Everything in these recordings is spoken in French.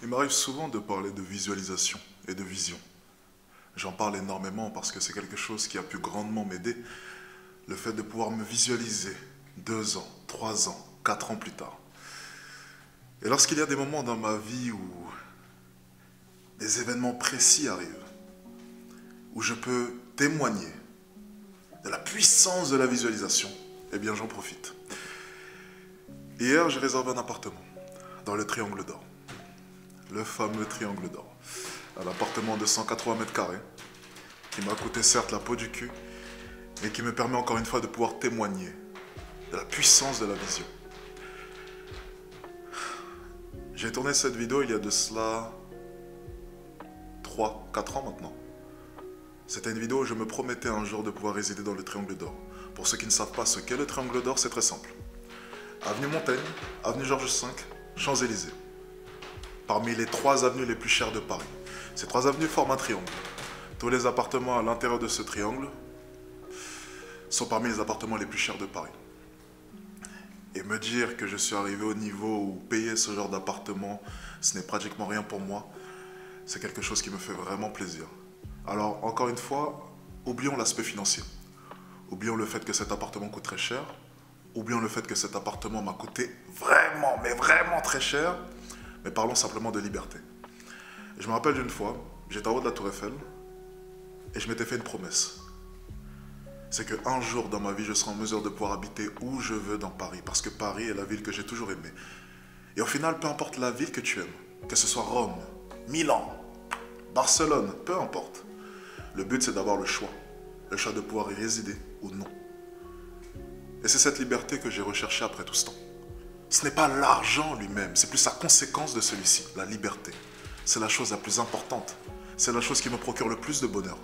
Il m'arrive souvent de parler de visualisation et de vision. J'en parle énormément parce que c'est quelque chose qui a pu grandement m'aider. Le fait de pouvoir me visualiser 2 ans, 3 ans, 4 ans plus tard. Et lorsqu'il y a des moments dans ma vie où des événements précis arrivent, où je peux témoigner de la puissance de la visualisation, eh bien j'en profite. Hier, j'ai réservé un appartement dans le Triangle d'Or. Le fameux Triangle d'Or. Un appartement de 180 mètres carrés qui m'a coûté certes la peau du cul, mais qui me permet encore une fois de pouvoir témoigner de la puissance de la vision. J'ai tourné cette vidéo il y a de cela 3-4 ans maintenant. C'était une vidéo où je me promettais un jour de pouvoir résider dans le Triangle d'Or. Pour ceux qui ne savent pas ce qu'est le Triangle d'Or, c'est très simple. Avenue Montaigne, avenue Georges V, Champs-Élysées. Parmi les 3 avenues les plus chères de Paris. Ces 3 avenues forment un triangle. Tous les appartements à l'intérieur de ce triangle sont parmi les appartements les plus chers de Paris. Et me dire que je suis arrivé au niveau où payer ce genre d'appartement, ce n'est pratiquement rien pour moi, c'est quelque chose qui me fait vraiment plaisir. Alors, encore une fois, oublions l'aspect financier. Oublions le fait que cet appartement coûte très cher. Oublions le fait que cet appartement m'a coûté vraiment, mais vraiment très cher. Mais parlons simplement de liberté. Et je me rappelle d'une fois, j'étais en haut de la Tour Eiffel et je m'étais fait une promesse. C'est qu'un jour dans ma vie, je serai en mesure de pouvoir habiter où je veux dans Paris. Parce que Paris est la ville que j'ai toujours aimée. Et au final, peu importe la ville que tu aimes, que ce soit Rome, Milan, Barcelone, peu importe. Le but, c'est d'avoir le choix de pouvoir y résider ou non. Et c'est cette liberté que j'ai recherchée après tout ce temps. Ce n'est pas l'argent lui-même, c'est plus sa conséquence de celui-ci, la liberté. C'est la chose la plus importante. C'est la chose qui me procure le plus de bonheur.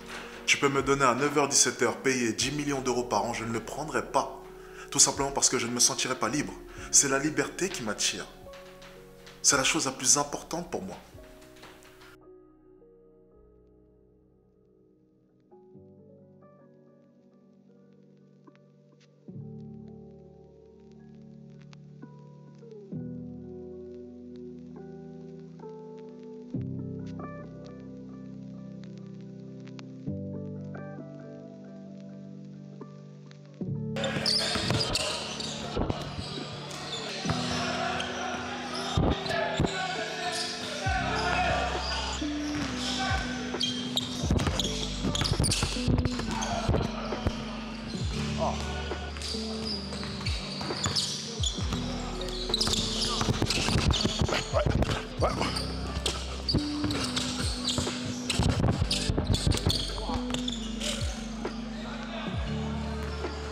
Tu peux me donner à 9h-17h, payer 10 millions d'euros par an, je ne le prendrai pas. Tout simplement parce que je ne me sentirai pas libre. C'est la liberté qui m'attire. C'est la chose la plus importante pour moi.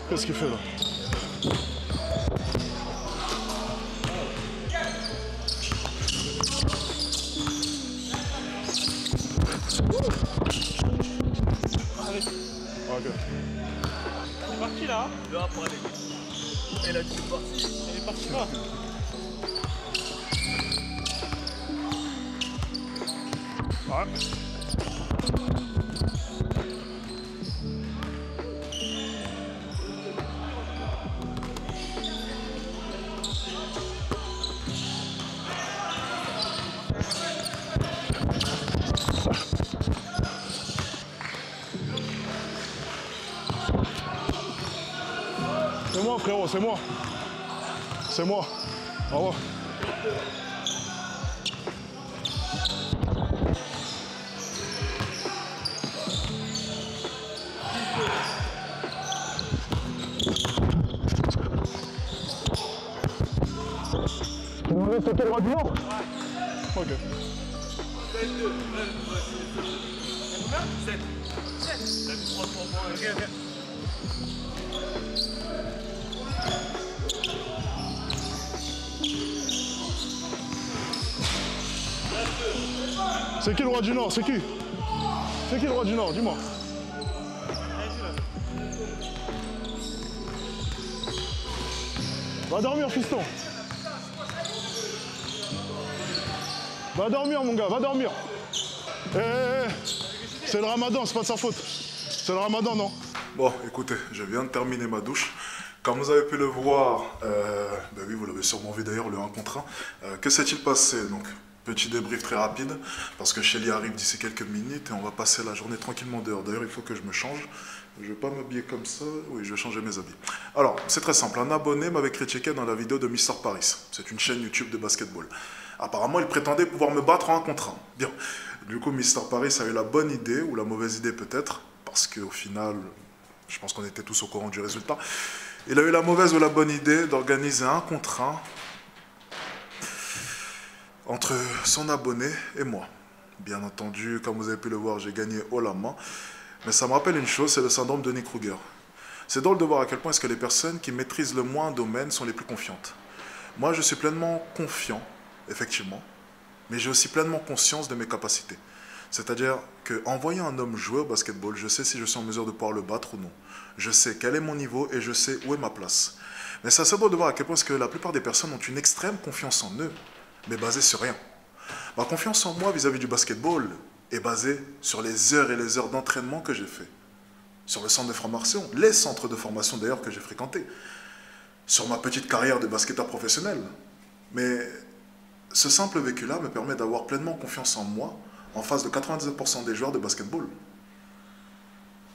Qu'est-ce qu'il fait là? Ok. Elle est partie là. Il verra pour aller. Elle a dit c'est parti. Elle est partie là. Ouais. C'est moi frérot, c'est moi. C'est moi. Au revoir. Tu m'en laisses sauter le roi du Nord? Ouais. Ok. 7. 7. T'as mis 3 points. Ok. C'est qui le roi du Nord? C'est qui? C'est qui le roi du Nord? Dis-moi. Va dormir, fiston. Va dormir, mon gars, va dormir. C'est le ramadan, c'est pas de sa faute. C'est le ramadan, non? Bon, écoutez, je viens de terminer ma douche. Comme vous avez pu le voir, ben oui, vous l'avez sûrement vu d'ailleurs, le 1 contre 1. Que s'est-il passé donc? Petit débrief très rapide, parce que Shelly arrive d'ici quelques minutes et on va passer la journée tranquillement dehors. D'ailleurs, il faut que je me change. Je ne vais pas m'habiller comme ça. Oui, je vais changer mes habits. Alors, c'est très simple. Un abonné m'avait critiqué dans la vidéo de Mr. Paris. C'est une chaîne YouTube de basketball. Apparemment, il prétendait pouvoir me battre en 1 contre 1. Bien. Du coup, Mr. Paris a eu la bonne idée, ou la mauvaise idée peut-être, parce qu'au final, je pense qu'on était tous au courant du résultat. Il a eu la mauvaise ou la bonne idée d'organiser 1 contre 1 entre son abonné et moi. Bien entendu, comme vous avez pu le voir, j'ai gagné haut la main. Mais ça me rappelle une chose, c'est le syndrome de Dunning-Kruger. C'est drôle de voir à quel point est-ce que les personnes qui maîtrisent le moins un domaine sont les plus confiantes. Moi, je suis pleinement confiant, effectivement, mais j'ai aussi pleinement conscience de mes capacités. C'est-à-dire qu'en voyant un homme jouer au basketball, je sais si je suis en mesure de pouvoir le battre ou non. Je sais quel est mon niveau et je sais où est ma place. Mais c'est assez drôle de voir à quel point est-ce que la plupart des personnes ont une extrême confiance en eux, mais basée sur rien. Ma confiance en moi vis-à-vis du basketball est basée sur les heures et les heures d'entraînement que j'ai fait, sur le centre de formation, les centres de formation d'ailleurs que j'ai fréquentés, sur ma petite carrière de basketteur professionnel. Mais ce simple vécu-là me permet d'avoir pleinement confiance en moi en face de 99% des joueurs de basketball.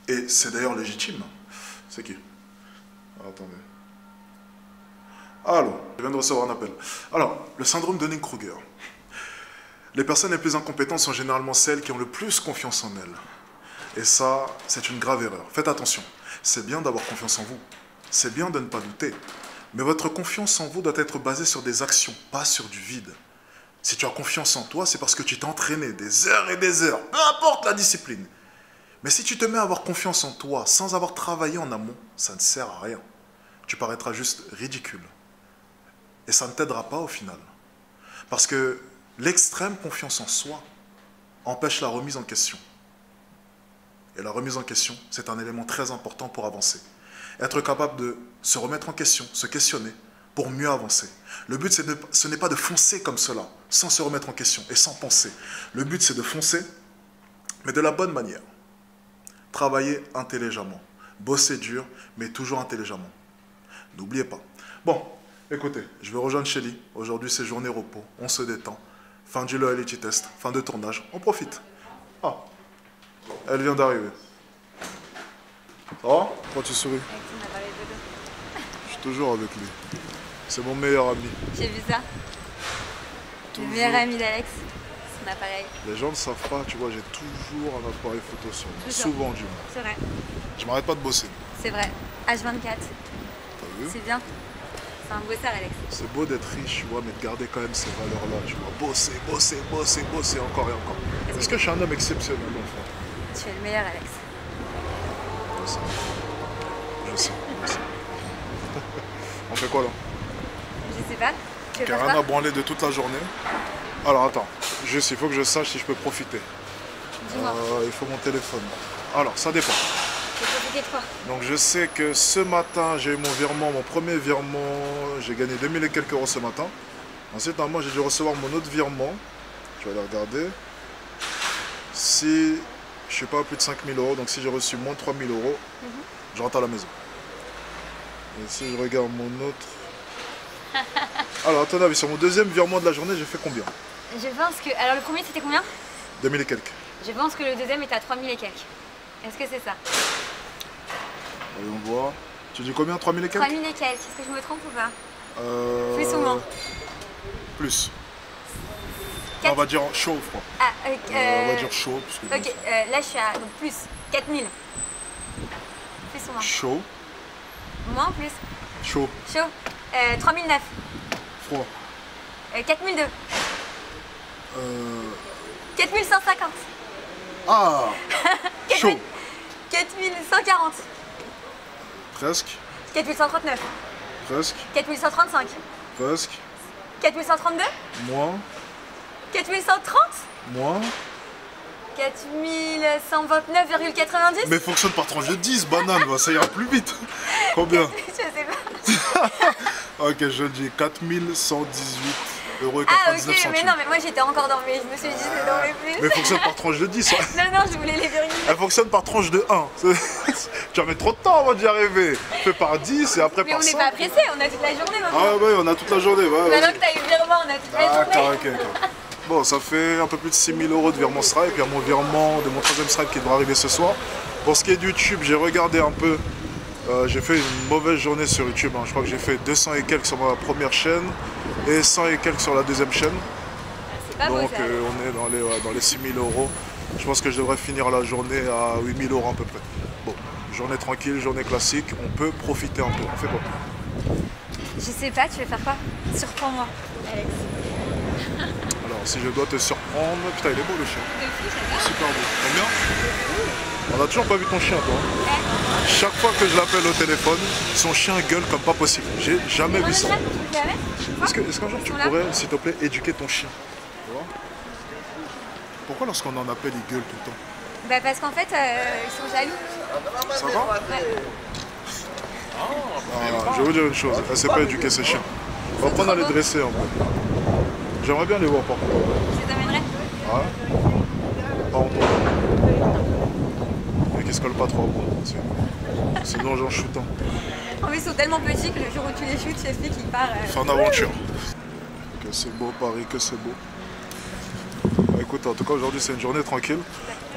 Et c'est d'ailleurs légitime. C'est qui? Attendez. Allô, je viens de recevoir un appel. Alors, le syndrome de Dunning-Kruger. Les personnes les plus incompétentes sont généralement celles qui ont le plus confiance en elles. Et ça, c'est une grave erreur. Faites attention. C'est bien d'avoir confiance en vous. C'est bien de ne pas douter. Mais votre confiance en vous doit être basée sur des actions, pas sur du vide. Si tu as confiance en toi, c'est parce que tu t'es entraîné des heures et des heures, peu importe la discipline. Mais si tu te mets à avoir confiance en toi sans avoir travaillé en amont, ça ne sert à rien. Tu paraîtras juste ridicule. Et ça ne t'aidera pas au final. Parce que l'extrême confiance en soi empêche la remise en question. Et la remise en question, c'est un élément très important pour avancer. Être capable de se remettre en question, se questionner, pour mieux avancer. Le but, ce n'est pas de foncer comme cela, sans se remettre en question et sans penser. Le but, c'est de foncer, mais de la bonne manière. Travailler intelligemment. Bosser dur, mais toujours intelligemment. N'oubliez pas. Bon, écoutez, je vais rejoindre Shelly. Aujourd'hui, c'est journée repos. On se détend. Fin du loyalty test, fin de tournage. On profite. Ah, elle vient d'arriver. Ça va? Pourquoi tu souris? Je suis toujours avec lui. C'est mon meilleur ami. J'ai vu ça. Le meilleur ami d'Alex, son appareil. Les gens ne savent pas, tu vois, j'ai toujours un appareil photo sur moi. Souvent du moins. C'est vrai. Je m'arrête pas de bosser. C'est vrai. H24. T'as vu? C'est bien. C'est un bosseur, Alex. C'est beau d'être riche, tu vois, mais de garder quand même ces valeurs-là, tu vois. Bosser, bosser, bosser, bosser encore et encore. Est-ce que je suis un homme exceptionnel, enfin? Tu es le meilleur, Alex. Je sais. Je sais. On fait quoi là? Je sais pas. Tu veux J'ai faire rien quoi? à branler de toute la journée. Alors attends, juste il faut que je sache si je peux profiter. Dis-moi. Il faut mon téléphone. Alors ça dépend. Tu veux profiter de quoi? Donc je sais que ce matin j'ai eu mon virement, mon premier virement, j'ai gagné 2000 et quelques euros ce matin. Ensuite normalement j'ai dû recevoir mon autre virement. Je vais aller regarder. Si je suis pas à plus de 5000 euros, donc si j'ai reçu moins de 3000 euros, je rentre à la maison. Et si je regarde mon autre... Alors à ton avis, sur mon deuxième virement de la journée, j'ai fait combien? Je pense que... Alors le premier c'était combien? 2000 et quelques. Je pense que le deuxième était à 3000 et quelques. Est-ce que c'est ça? Voyons voir. Tu dis combien? 3000 et quelques? 3000 et quelques. Est-ce que je me trompe ou pas? Plus ou moins? Plus. Quatre- Non, on va dire chaud, je crois. Ah, On va dire chaud. Parce que Ok, là je suis à donc plus 4000. Plus ou moins? chaud, Moins ou plus? chaud, Chaud. 3009. froid. 4002. Euh... 4150. Ah, chaud. 4140. Presque, 4139. presque, 4135. presque. 4132. Moins, 4130. moins. 4129,90. Mais fonctionne par tranche de 10, banane, bah, ça ira plus vite. Combien? Je sais pas. Ok, je dis 4118 euros et Ah 99 ok, centimes. mais non, mais moi j'étais encore dans mes... Je me suis dit c'est dans mes plus. Mais fonctionne par tranche de 10. Non, non, je voulais les vérifier. Elle fonctionne par tranche de 1. Tu vas mettre trop de temps avant d'y arriver. Fais par 10 et après Mais par on n'est 100. pas pressé, on a toute la journée maintenant. Ah ouais, on a toute la journée. Ouais, Maintenant que t'as eu le virement, on a toute la journée. D'accord, ok, ok. Bon, ça fait un peu plus de 6 000 € de virement Stripe. Il y a mon virement de mon 3e Stripe qui devrait arriver ce soir. Pour ce qui est de YouTube, j'ai regardé un peu. J'ai fait une mauvaise journée sur YouTube. Je crois que j'ai fait 200 et quelques sur ma première chaîne et 100 et quelques sur la deuxième chaîne. Pas Donc beau, ça. on est dans les 6 000 €. Je pense que je devrais finir la journée à 8 000 € à peu près. Bon, journée tranquille, journée classique. On peut profiter un peu. On fait quoi? Je sais pas, tu veux faire quoi? Surprends-moi, Alex. Alors, si je dois te surprendre... Putain, il est beau le chien. Depuis, j'adore. Super beau. T'aimes bien? On a toujours pas vu ton chien, toi. Chaque fois que je l'appelle au téléphone, son chien gueule comme pas possible. J'ai jamais vu ça. Est-ce qu'un jour tu pourrais, s'il te plaît, éduquer ton chien? Tu vois? Pourquoi lorsqu'on en appelle, il gueule tout le temps? Bah parce qu'en fait, ils sont jaloux. Ça va? Ouais. Je vais vous dire une chose, elle sait pas éduquer ses chiens. On va prendre à les dresser un peu. J'aimerais bien les voir par contre. Je t'amènerai. Ouais. Pas en toi. Mais qu'ils se collent pas trop à moi. Sinon j'en shoot un. En plus, ils sont tellement petits que le jour où tu les shoots, je sais qu'il part. Fin d'aventure. Que c'est beau Paris, que c'est beau. Bah, écoute, en tout cas aujourd'hui c'est une journée tranquille.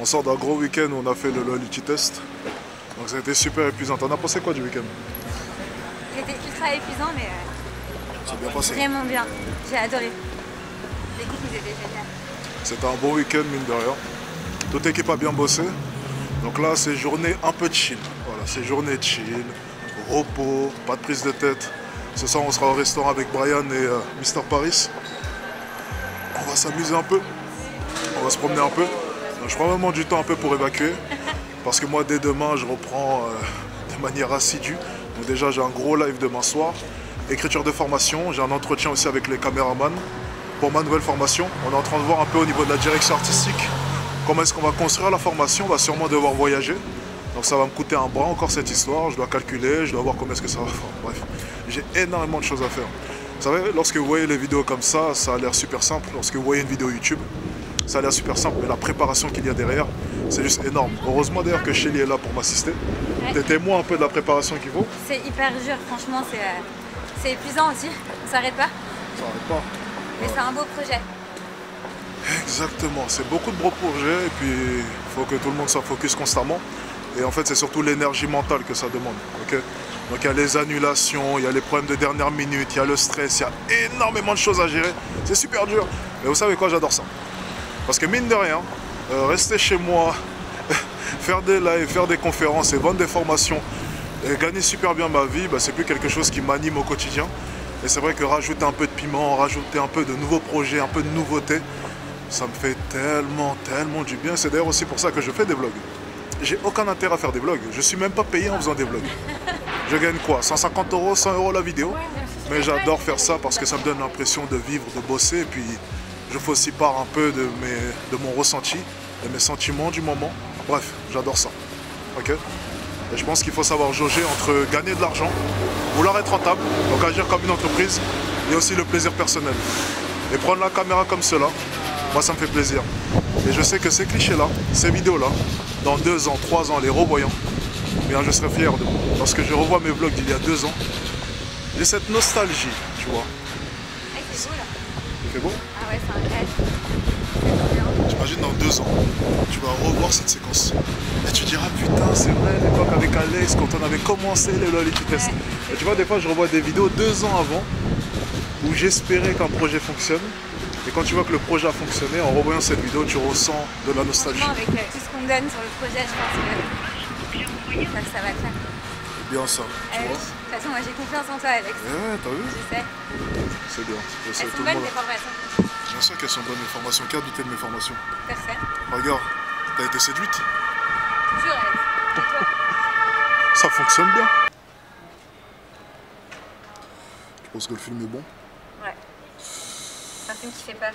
On sort d'un gros week-end où on a fait le Lolity Test. Donc ça a été super épuisant. T'en as pensé quoi du week-end? C'était ultra épuisant, mais C'est bien passé. vraiment bien. J'ai adoré. Les coupes, ils étaient géniales. C'était un bon week-end mine de rien. Toute l'équipe a bien bossé. Donc là c'est journée un peu chill. Voilà, c'est journée chill, repos, pas de prise de tête. Ce soir on sera au restaurant avec Brian et Mister Paris. On va s'amuser un peu. On va se promener un peu. Donc, je prends vraiment du temps un peu pour évacuer. Parce que moi dès demain je reprends de manière assidue. Donc déjà j'ai un gros live demain soir. Écriture de formation, j'ai un entretien aussi avec les caméramans pour ma nouvelle formation. On est en train de voir un peu au niveau de la direction artistique comment est-ce qu'on va construire la formation. On va sûrement devoir voyager. Donc ça va me coûter un bras encore cette histoire. Je dois calculer, je dois voir comment est-ce que ça va faire. Bref, j'ai énormément de choses à faire. Vous savez, lorsque vous voyez les vidéos comme ça a l'air super simple. Lorsque vous voyez une vidéo YouTube, ça a l'air super simple. Mais la préparation qu'il y a derrière, c'est juste énorme. Heureusement d'ailleurs que Shelly est là pour m'assister. Ouais. T'es témoin un peu de la préparation qu'il faut. C'est hyper dur, franchement, c'est épuisant aussi. On s'arrête pas. Ça n'arrête pas. Mais c'est un beau projet. Exactement, c'est beaucoup de gros projets et puis il faut que tout le monde soit focus constamment. Et en fait, c'est surtout l'énergie mentale que ça demande. Okay, donc il y a les annulations, il y a les problèmes de dernière minute, il y a le stress, il y a énormément de choses à gérer. C'est super dur. Mais vous savez quoi, j'adore ça. Parce que mine de rien, rester chez moi, faire des lives, faire des conférences et vendre des formations et gagner super bien ma vie, bah, c'est plus quelque chose qui m'anime au quotidien. Et c'est vrai que rajouter un peu de piment, rajouter un peu de nouveaux projets, un peu de nouveautés, ça me fait tellement, tellement du bien. C'est d'ailleurs aussi pour ça que je fais des vlogs. J'ai aucun intérêt à faire des vlogs. Je suis même pas payé en faisant des vlogs. Je gagne quoi? 150 €, 100 € la vidéo. Mais j'adore faire ça parce que ça me donne l'impression de vivre, de bosser. Et puis je fais aussi part un peu de mon ressenti, de mes sentiments du moment. Bref, j'adore ça. Ok? Et je pense qu'il faut savoir jauger entre gagner de l'argent, vouloir être rentable, donc agir comme une entreprise, et aussi le plaisir personnel. Et prendre la caméra comme cela, moi ça me fait plaisir. Et je sais que ces clichés-là, ces vidéos-là, dans 2 ans, 3 ans, les revoyant, bien je serai fier de moi. Lorsque je revois mes vlogs d'il y a 2 ans, j'ai cette nostalgie, tu vois. Ouais, c'est beau là. Il fait beau? Ah ouais, c'est un rêve. T'imagines dans 2 ans, tu vas revoir cette séquence. Et tu diras putain c'est vrai l'époque avec Alex quand on avait commencé les Lolity Test. Ouais. Et tu vois des fois je revois des vidéos 2 ans avant où j'espérais qu'un projet fonctionne. Et quand tu vois que le projet a fonctionné, en revoyant cette vidéo, tu ressens de la nostalgie. Franchement, avec tout ce qu'on donne sur le projet, je pense que ça va le faire. C'est bien ça, tu De vois. toute façon, moi j'ai confiance en toi, Alex. Ouais, t'as vu? Je sais. C'est bien. Je sais, Elles tout sont le bonnes monde- tes formations. Bien sûr qu'elles sont bonnes mes formations. Qui a douté de mes formations? Personne. Regarde, t'as été séduite. Toujours, Alex. Ça fonctionne bien. Tu penses que le film est bon? Ouais. C'est un film qui fait peur.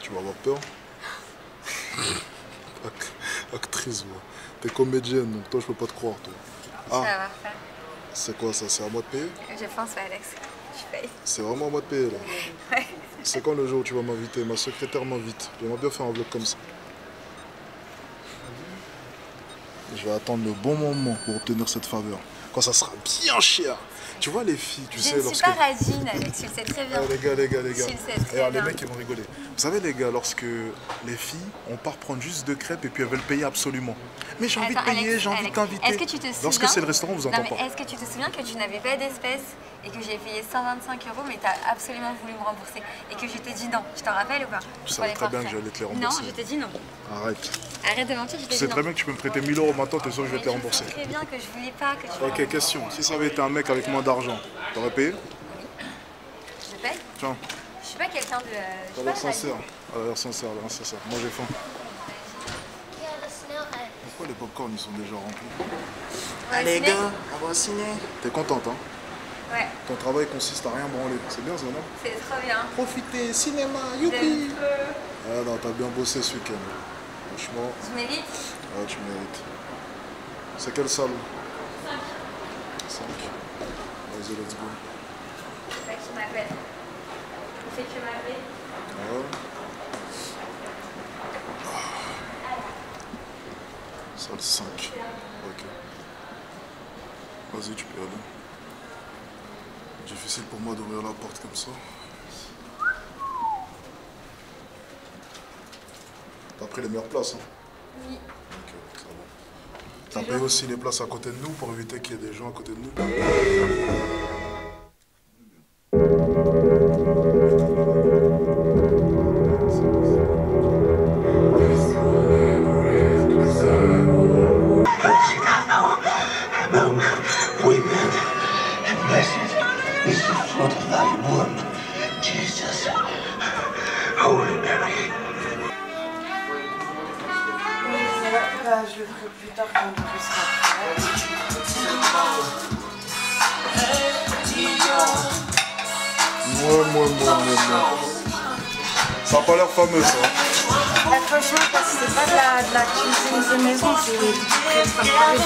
Tu vas avoir peur. Actrice, moi. T'es comédienne, donc toi je peux pas te croire, toi. Ça Ah, va faire. c'est quoi ça? C'est à moi de payer? Je pense, ouais, Alex. Je paye. C'est vraiment à moi de payer là. Ouais. C'est quand le jour où tu vas m'inviter? Ma secrétaire m'invite. J'aimerais bien faire un vlog comme ça. Je vais attendre le bon moment pour obtenir cette faveur. quand ça sera bien cher. Tu vois les filles, tu sais, Je ne suis pas radine, Alex, tu le sais très bien. Les gars. Je le sais très Alors, bien. les mecs, ils vont rigoler. Vous savez, les gars, lorsque les filles, on part prendre juste 2 crêpes et puis elles veulent payer absolument. Mais j'ai envie de Attends, payer, Alex, j'ai envie de t'inviter. Est-ce que tu te souviens... Lorsque c'est le restaurant, vous entendez Non, pas. mais est-ce que tu te souviens que tu n'avais pas d'espèces et que j'ai payé 125 €, mais tu as absolument voulu me rembourser et que je t'ai dit non. Je t'en rappelle ou pas? Tu savais très bien que j'allais te les rembourser. Non, je t'ai dit non. Arrête. Arrête de mentir, je t'ai Tu dit sais non. très bien que tu peux me prêter 1000 € maintenant, t'es sûr que je vais te les Mais rembourser. tu sais très bien que je voulais pas que tu... Ok, question. Si ça avait été un mec avec moins d'argent, t'aurais payé? Je paye? Tiens, Je suis pas quelqu'un de... t'as l'air sincère. Elle a l'air sincère, elle a l'air sincère. Moi j'ai faim. Pourquoi les popcorn ils sont déjà remplis? Allez, gars, on va au ciné. T'es contente, hein? Ouais, Ton travail consiste à rien branler. C'est bien ça, non? c'est trop bien. Profitez, cinéma, J'aime youpi! peu. Ah non, t'as bien bossé ce week-end. Franchement, Je mérite. ouais, tu mérites. C'est quelle salle? 5. Vas-y, let's go. C'est ça qui m'appelle. C'est que m'appeler. Ouais. Salle 5. Ok. Vas-y, tu peux y aller. Difficile pour moi d'ouvrir la porte comme ça. T'as pris les meilleures places, hein? Oui. Ok, ça va. T'as payé aussi les places à côté de nous pour éviter qu'il y ait des gens à côté de nous? Among women and blessed is the fruit of thy womb, Jesus. Holy Mary. Je le ferai plus tard quand on sera Moi. Ça a pas l'air fameux, ça. franchement, parce que c'est pas de la cuisine de maison, c'est très préparé,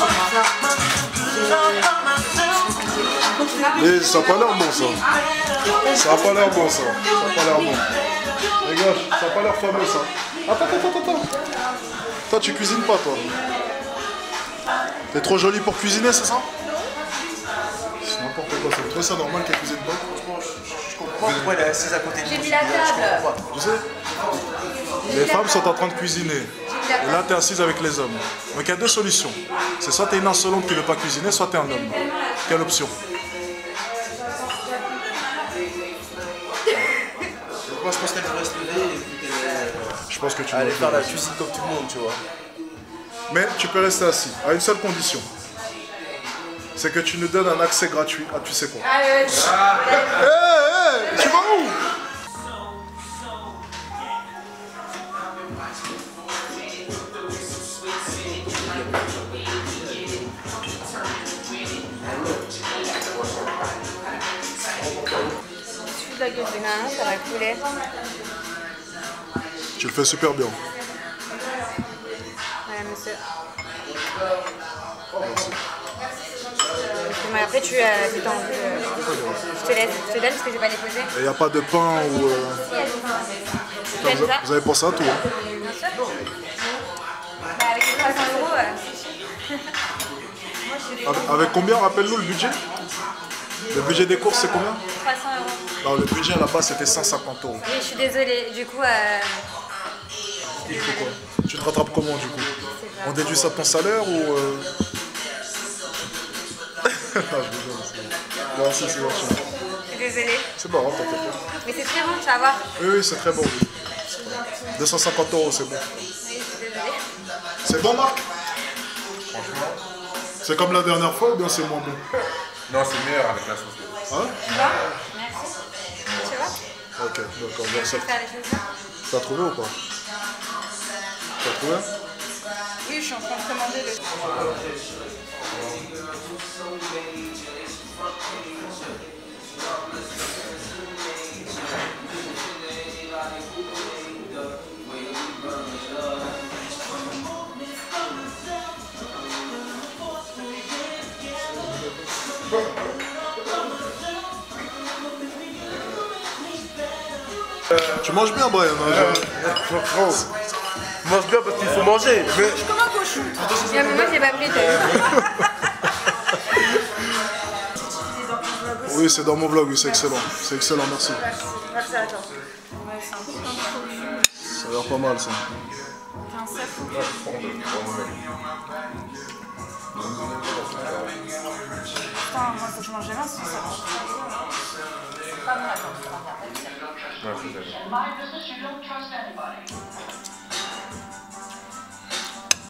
Mais ça a pas l'air bon, ça. Ça a pas l'air bon, ça. Ça a pas l'air bon. Les gars, ça a pas l'air fameux, ça. Attends. Toi, tu cuisines pas, toi. T'es trop jolie pour cuisiner, c'est ça? C'est n'importe quoi, c'est trop ça normal qu'elle cuisine pas. Je comprends pourquoi elle est assise à côté de nous. J'ai mis la table. Tu sais, les femmes sont en train de cuisiner. Et là, t'es assise avec les hommes. Donc il y a 2 solutions. C'est soit t'es une insolente qui veut pas cuisiner, soit t'es un homme. Quelle option? Moi, je pense qu'elle devrait se lever et puis Je pense que tu aller dois faire la faire. cuisine comme tout le monde, tu vois. Mais tu peux rester assis, à une seule condition. C'est que tu nous donnes un accès gratuit à tu sais quoi. Allez, Tu vas où? de la gueule de main, ça va couler. Tu le fais super bien. Voilà, monsieur. Merci. Mais après, tu t'en veux. Je te laisse, je te donne parce que je vais pas les poser. Il n'y a pas de pain ou... Tu aimes ça? Vous avez pensé à tout, hein? Bien sûr. Bah, avec les 300 €, Avec combien, rappelle-nous le budget? Le budget des courses, c'est combien? 300 €. Non, le budget là-bas, c'était 150 €. Oui, je suis désolée. Du coup, Il faut quoi? Tu te rattrapes comment, du coup? On déduit ça de ton salaire ou... Non, je rigole. Non, si, c'est bon. je suis désolée. C'est bon, t'inquiète pas. Mais c'est très bon, tu vas voir. Oui, c'est très bon. Oui. 250 €, c'est bon. Oui, je suis désolée. C'est bon, Marc? C'est comme la dernière fois ou bien c'est moins bon? Non, c'est meilleur avec la sauce. Hein? Tu vois? Merci. Tu vois? Ok, d'accord, Je merci. vais faire les choses bien. T'as trouvé ou pas? T'as trouvé? Oui, je suis en train de commander le... Tu manges bien, Brian. Hein, Mange bien parce qu'il faut manger. Mais Comme un cochon. Mais moi, j'ai pas pris, t'as vu? Oui, c'est dans mon vlog, oui, c'est excellent. C'est excellent, merci. Merci, merci à toi. Ça a l'air pas mal, ça. T'as un sac ou Là, je prends de Putain, moi faut que je mange rien, sinon ça va. Ouais, c'est ça.